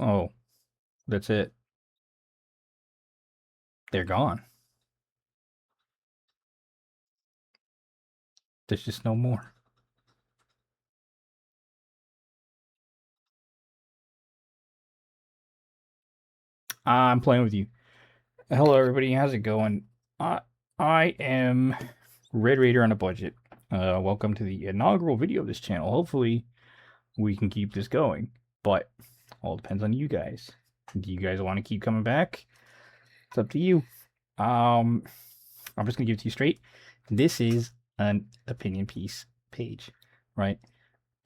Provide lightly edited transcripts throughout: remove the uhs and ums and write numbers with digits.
Oh, that's it. They're gone. There's just no more. I'm playing with you. Hello, everybody. How's it going? I I am Red Raider on a budget. Welcome to the inaugural video of this channel. Hopefully, we can keep this going, but all depends on you guys. Do you guys want to keep coming back? It's up to you. I'm just gonna give it to you straight. This is an opinion piece page, right?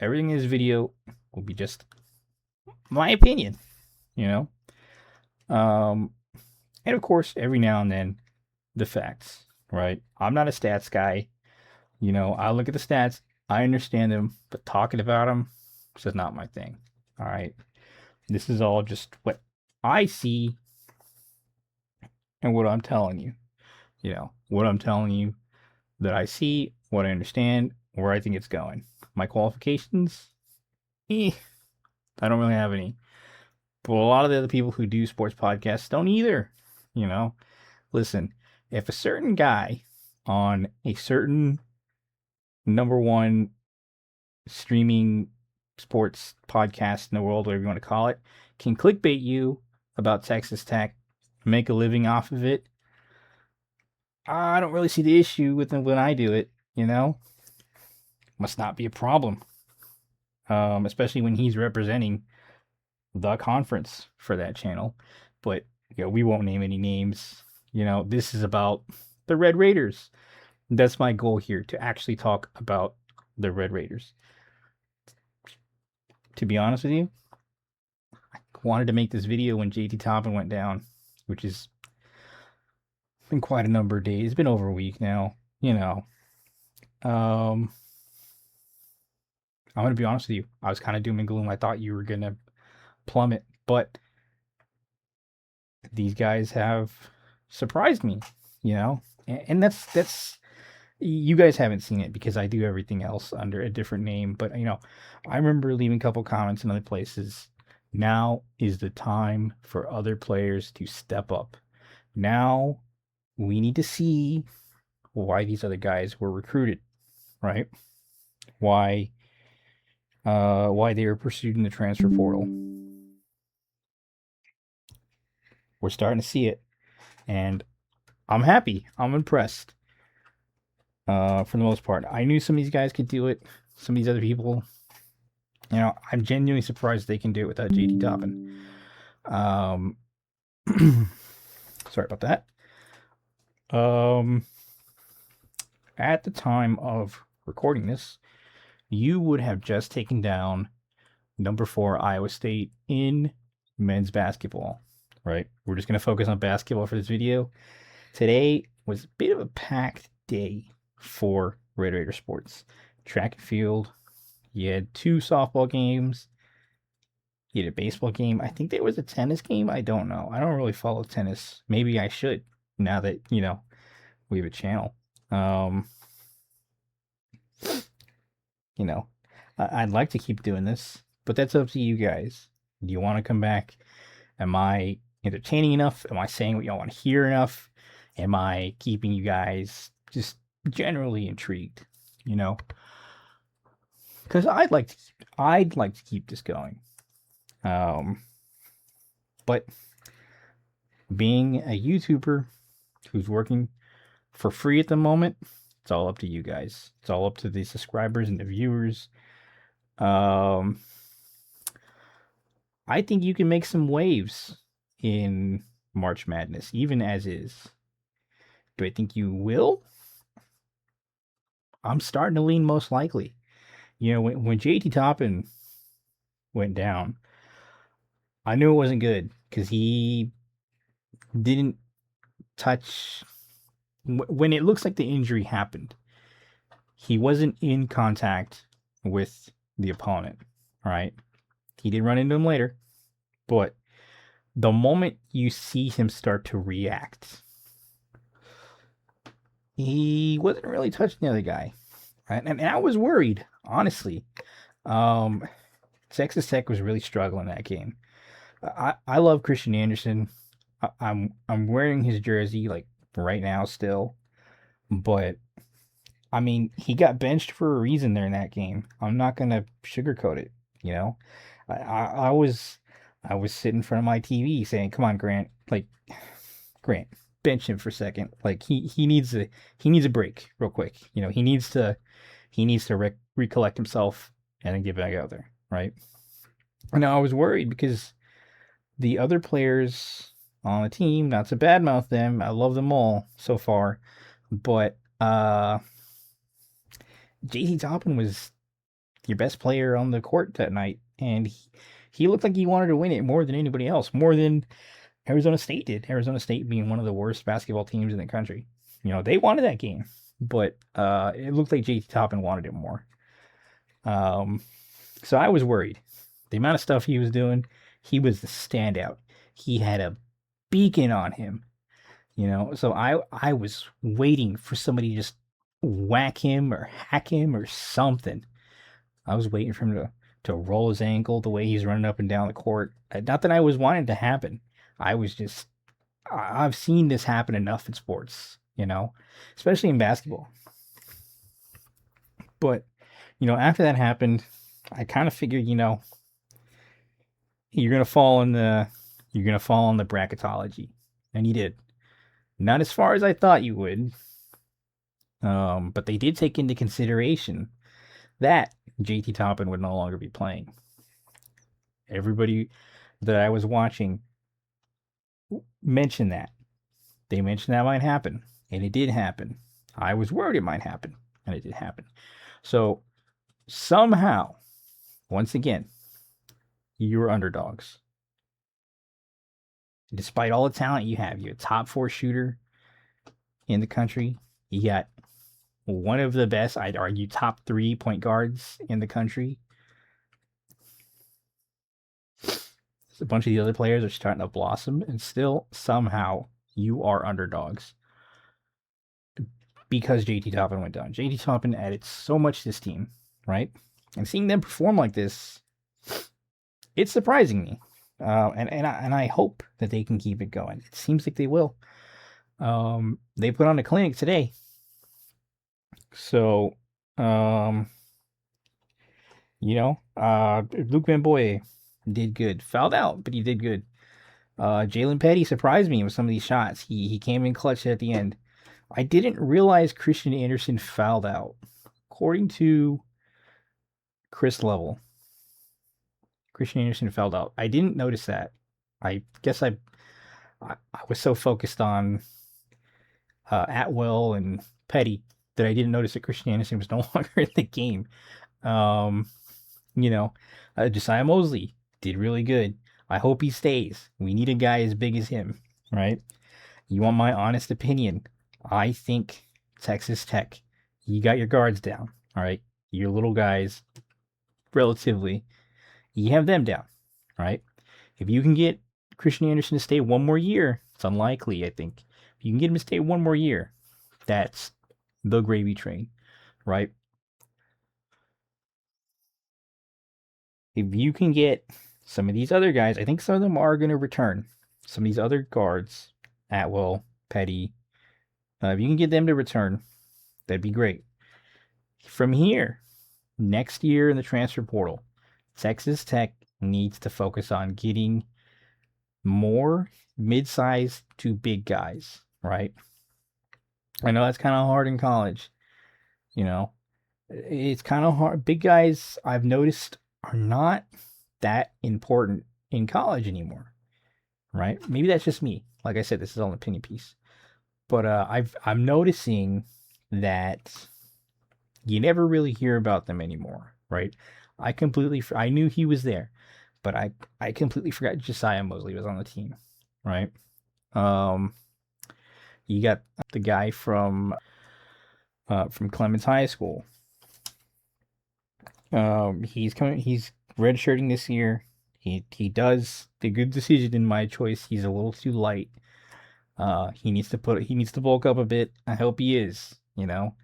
Everything in this video will be just my opinion, you know. Um, and of course, every now and then, the facts, right? I'm not a stats guy. I look at the stats, I understand them, but talking about them is just not my thing. All right. This is all just what I see and what I'm telling you. What I'm telling you that I see, what I understand, where I think it's going. My qualifications, I don't really have any. But a lot of the other people who do sports podcasts don't either. You know, listen, if a certain guy on a certain number one streaming sports podcast in the world, whatever you want to call it, can clickbait you about Texas Tech, make a living off of it, I don't really see the issue with them when I do it, Must not be a problem. Especially when he's representing the conference for that channel. But, we won't name any names. This is about the Red Raiders. That's my goal here, to actually talk about the Red Raiders. To be honest with you, I wanted to make this video when JT Toppin went down, which has been quite a number of days. It's been over a week now, I'm going to be honest with you. I was kind of doom and gloom. I thought you were going to plummet, but these guys have surprised me, and that's you guys haven't seen it because I do everything else under a different name. But I remember leaving a couple comments in other places. Now is the time for other players to step up. Now we need to see why these other guys were recruited, right? Why they were pursued in the transfer portal. We're starting to see it, and I'm happy. I'm impressed. For the most part, I knew some of these guys could do it. Some of these other people, I'm genuinely surprised they can do it without JT Toppin. Sorry about that. At the time of recording this, you would have just taken down number 4 Iowa State in men's basketball, right? We're just going to focus on basketball for this video. Today was a bit of a packed day for Red Raider sports. Track and field. You had 2 softball games. You had a baseball game. I think there was a tennis game. I don't know. I don't really follow tennis. Maybe I should now that, we have a channel. I'd like to keep doing this, but that's up to you guys. Do you want to come back? Am I entertaining enough? Am I saying what y'all want to hear enough? Am I keeping you guys just generally intrigued? Because I'd like to keep this going. But being a YouTuber who's working for free at the moment, it's all up to you guys. It's all up to the subscribers and the viewers. I think you can make some waves in March Madness, even as is. Do I think you will? I'm starting to lean most likely. When JT Toppin went down, I knew it wasn't good because he didn't touch. When it looks like the injury happened, he wasn't in contact with the opponent, right? He did run into him later, but the moment you see him start to react, he wasn't really touching the other guy, right? And I was worried, honestly. Texas Tech was really struggling that game. I love Christian Anderson. I'm wearing his jersey like right now still, but I mean he got benched for a reason there in that game. I'm not gonna sugarcoat it. You know, I was sitting in front of my TV saying, "Come on, Grant, like Grant, bench him for a second. Like he needs a break real quick. You know, he needs to recollect himself and then get back out there, right?" And now I was worried because the other players on the team, not to badmouth them, I love them all so far, but JT Toppin was your best player on the court that night, and he looked like he wanted to win it more than anybody else, more than Arizona State did. Arizona State being one of the worst basketball teams in the country. You know, they wanted that game, but it looked like JT Toppin wanted it more. Um, so I was worried. The amount of stuff he was doing, he was the standout. He had a beacon on him, you know. So I was waiting for somebody to just whack him or hack him or something. I was waiting for him to roll his ankle the way he's running up and down the court. Not that I was wanting to happen. I was just I've seen this happen enough in sports, you know, especially in basketball. But you know, after that happened, I kind of figured, you know, you're gonna fall in the you're gonna fall in the bracketology, and you did. Not as far as I thought you would, but they did take into consideration that JT Toppin would no longer be playing. Everybody that I was watching mentioned that. They mentioned that might happen, and it did happen. I was worried it might happen, and it did happen. So somehow, once again, you were underdogs. Despite all the talent you have, you're a top 4 shooter in the country. You got one of the best, I'd argue, top 3 point guards in the country. A bunch of the other players are starting to blossom, and still, somehow, you are underdogs because JT Toppin went down. JT Toppin added so much to this team, right? And seeing them perform like this, it's surprising me. And I hope that they can keep it going. It seems like they will. They put on a clinic today. So, you know, Luke Van Boy did good. Fouled out, but he did good. Jalen Petty surprised me with some of these shots. He came in clutch at the end. I didn't realize Christian Anderson fouled out. According to Chris Level, Christian Anderson fouled out. I didn't notice that. I guess I was so focused on Atwell and Petty that I didn't notice that Christian Anderson was no longer in the game. You know, Josiah Mosley did really good. I hope he stays. We need a guy as big as him, right? You want my honest opinion? I think Texas Tech, you got your guards down, all right? Your little guys, relatively, you have them down, right? If you can get Christian Anderson to stay one more year, it's unlikely, I think. If you can get him to stay one more year, that's the gravy train, right? If you can get some of these other guys, I think some of them are going to return. Some of these other guards, Atwell, Petty, if you can get them to return, that'd be great. From here, next year in the transfer portal, Texas Tech needs to focus on getting more mid-sized to big guys, right? I know that's kind of hard in college. You know, it's kind of hard. Big guys, I've noticed, are not that important in college anymore, right? Maybe that's just me. Like I said, this is all an opinion piece. But I'm noticing that you never really hear about them anymore, right? I knew he was there, but I completely forgot Josiah Mosley was on the team, right? You got the guy from Clemens High School. He's redshirting this year. He does the good decision in my choice. He's a little too light. He needs to bulk up a bit. I hope he is, you know.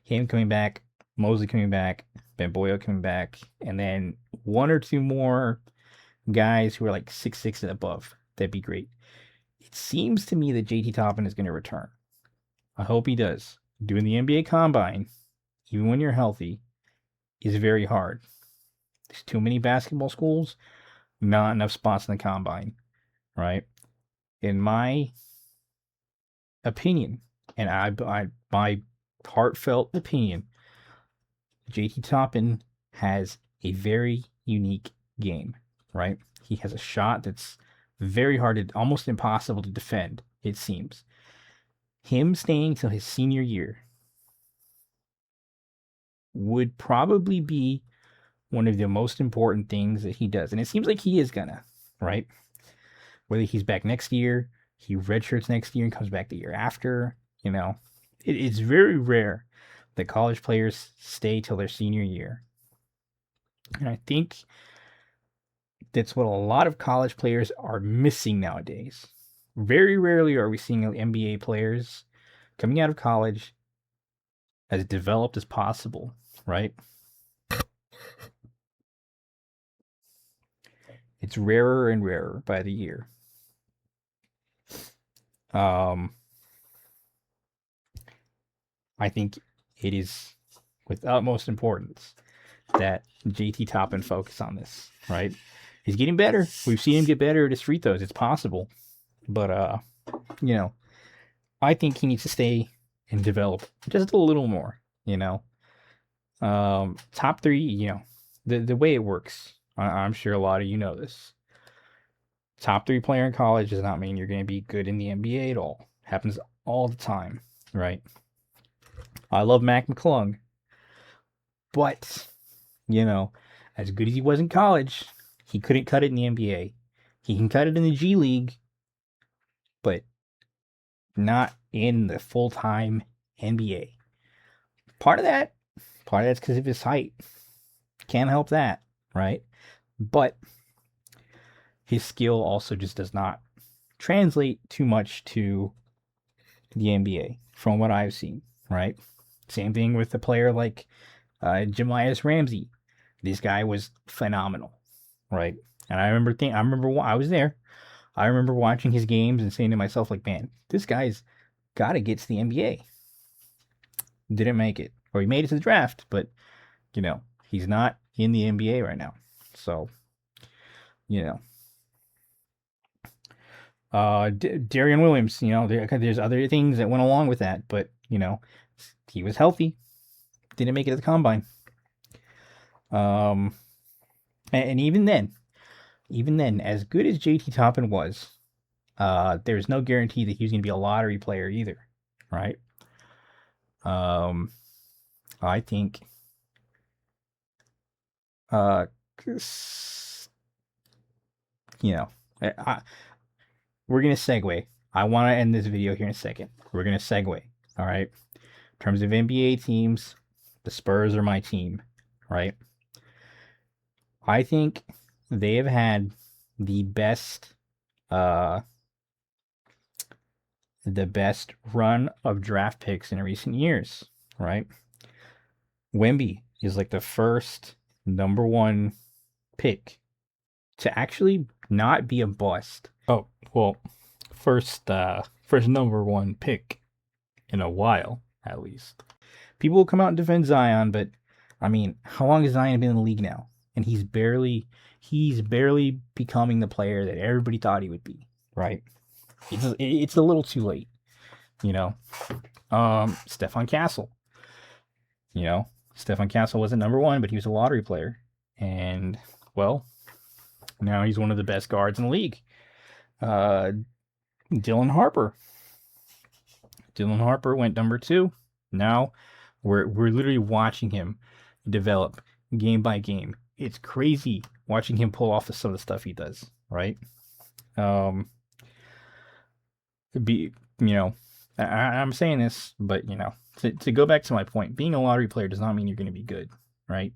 Him coming back, Mosley coming back, Bamboyo coming back, and then one or two more guys who are like 6'6" and above. That'd be great. It seems to me that JT Toppin is going to return. I hope he does. Doing the NBA Combine, even when you're healthy, is very hard. There's too many basketball schools, not enough spots in the Combine, right? In my opinion, and my heartfelt opinion, JT Toppin has a very unique game, right? He has a shot that's very hard, to, almost impossible to defend, it seems. Him staying till his senior year would probably be one of the most important things that he does. And it seems like he is gonna, right? Whether he's back next year, he redshirts next year and comes back the year after, it's very rare that college players stay till their senior year. And I think that's what a lot of college players are missing nowadays. Very rarely are we seeing NBA players coming out of college as developed as possible, right? It's rarer and rarer by the year. I think it is with utmost importance that JT Toppin focus on this, right? He's getting better. We've seen him get better at his free throws. It's possible. But, I think he needs to stay and develop just a little more, Top three, the way it works, I'm sure a lot of you know this. Top three player in college does not mean you're going to be good in the NBA at all. Happens all the time, right? I love Mac McClung, but, as good as he was in college, he couldn't cut it in the NBA. He can cut it in the G League, but not in the full-time NBA. Part of that's because of his height. Can't help that, right? But his skill also just does not translate too much to the NBA from what I've seen, right? Same thing with a player like Jamias Ramsey. This guy was phenomenal, right? And I remember I was there. I remember watching his games and saying to myself, like, man, this guy's got to get to the NBA. Didn't make it. Or he made it to the draft, but, he's not in the NBA right now. So, Darian Williams, there's other things that went along with that, but, he was healthy. Didn't make it to the Combine. And even then, as good as JT Toppin was, there's no guarantee that he was going to be a lottery player either, right? I think, we're going to segue. I want to end this video here in a second. We're going to segue, all right? In terms of NBA teams, the Spurs are my team, right? I think they have had the best run of draft picks in recent years, right? Wemby is like the first number one pick to actually not be a bust. Oh, well, first number one pick in a while, at least. People will come out and defend Zion, but I mean, how long has Zion been in the league now? And he's barely becoming the player that everybody thought he would be, right? It's a little too late, Stephon Castle, Stephon Castle wasn't number one, but he was a lottery player, and well, now he's one of the best guards in the league. Dylan Harper went number 2. Now we're literally watching him develop game by game. It's crazy watching him pull off some of the stuff he does, right? I'm saying this, but to go back to my point, being a lottery player does not mean you're going to be good, right?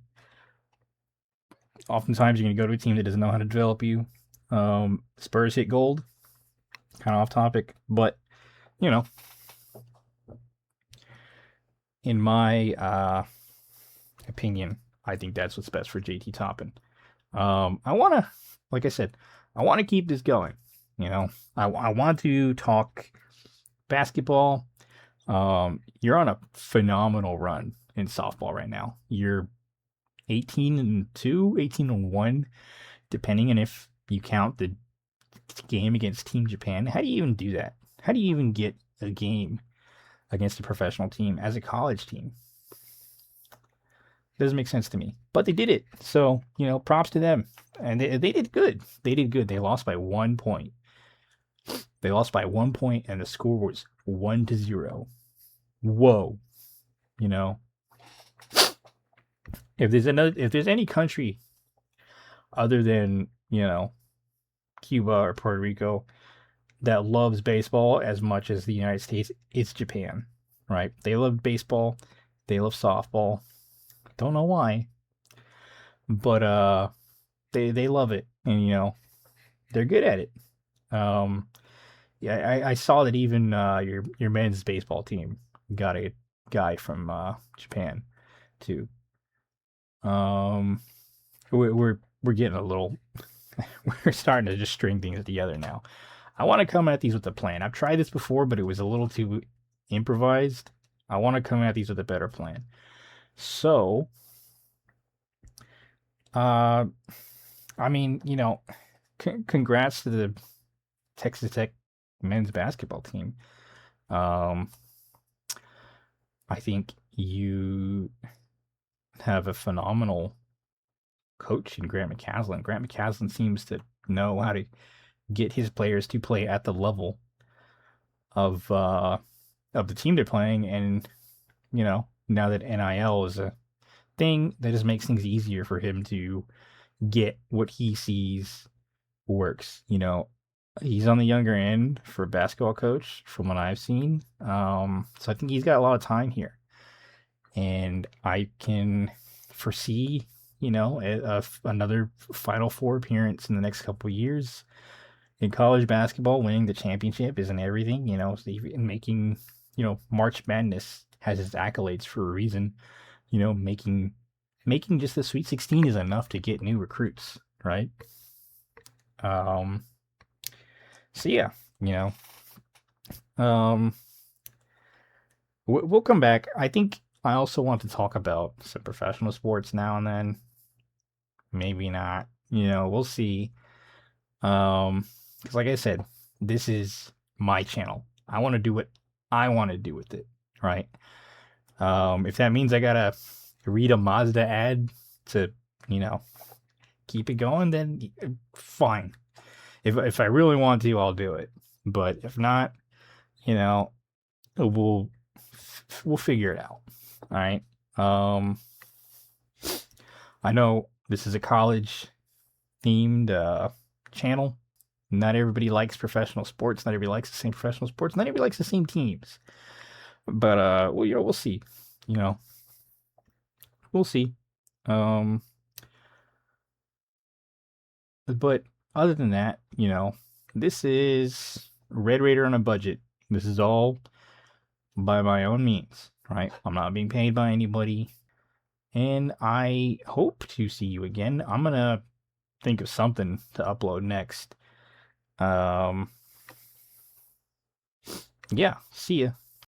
Oftentimes you're going to go to a team that doesn't know how to develop you. Spurs hit gold. Kind of off topic, but in my opinion, I think that's what's best for JT Toppin. I want to like I said, I want to keep this going. You know, I want to talk basketball. You're on a phenomenal run in softball right now. You're 18-2, 18-1, depending on if you count the game against Team Japan. How do you even do that? How do you even get a game against a professional team as a college team? Doesn't make sense to me. But they did it. So, props to them. And they did good. They did good. They lost by 1 point. They lost by 1 point, and the score was 1-0. Whoa. If there's any country other than, Cuba or Puerto Rico that loves baseball as much as the United States, it's Japan, right? They love baseball. They love softball. Don't know why, but they love it, and they're good at it. Yeah, I saw that even your men's baseball team got a guy from Japan too. We're getting a little. We're starting to just string things together now. I want to come at these with a plan. I've tried this before, but it was a little too improvised. I want to come at these with a better plan. So, I mean, congrats to the Texas Tech men's basketball team. I think you have a phenomenal coach in Grant McCasland. Grant McCasland seems to know how to get his players to play at the level of the team they're playing, and now that NIL is a thing, that just makes things easier for him to get what he sees works. He's on the younger end for a basketball coach from what I've seen. So I think he's got a lot of time here, and I can foresee another Final Four appearance in the next couple of years. In college basketball, winning the championship isn't everything. Even making March Madness has its accolades for a reason. Making just the Sweet 16 is enough to get new recruits, right? So yeah, we'll come back. I think I also want to talk about some professional sports now and then. Maybe not. We'll see. Because like I said, this is my channel. I want to do what I want to do with it, right? If that means I gotta read a Mazda ad to, keep it going, then fine. If I really want to, I'll do it. But if not, we'll figure it out. All right. I know this is a college themed channel. Not everybody likes professional sports. Not everybody likes the same professional sports. Not everybody likes the same teams. But we'll see. We'll see. But other than that, this is Red Raider on a budget. This is all by my own means, right? I'm not being paid by anybody. And I hope to see you again. I'm gonna think of something to upload next. Yeah, see ya.